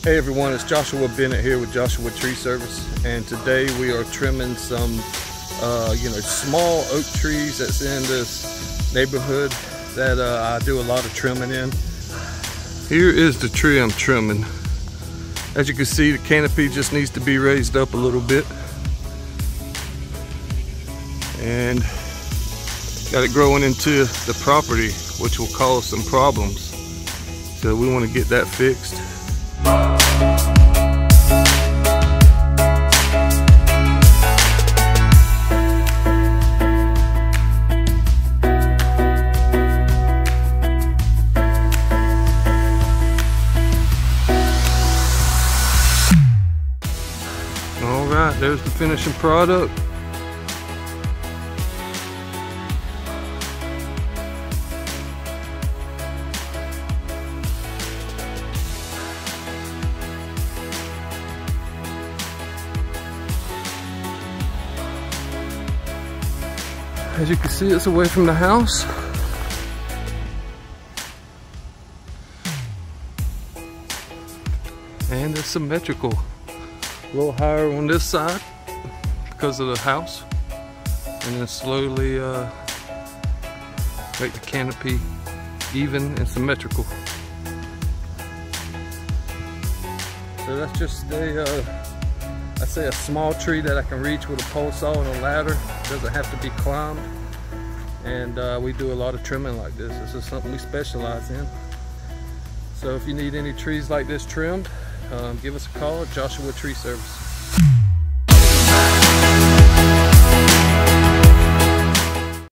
Hey everyone, it's Joshua Bennett here with Joshua Tree Service, and today we are trimming some small oak trees that's in this neighborhood that I do a lot of trimming in. Here is the tree I'm trimming. As you can see, the canopy just needs to be raised up a little bit, and got it growing into the property, which will cause some problems, so we want to get that fixed. Alright, there's the finishing product. As you can see, it's away from the house. And it's symmetrical. A little higher on this side because of the house. And then slowly make the canopy even and symmetrical. So that's just I say a small tree that I can reach with a pole saw and a ladder. It doesn't have to be climbed. And we do a lot of trimming like this. This is something we specialize in. So if you need any trees like this trimmed, give us a call at Joshua Tree Service.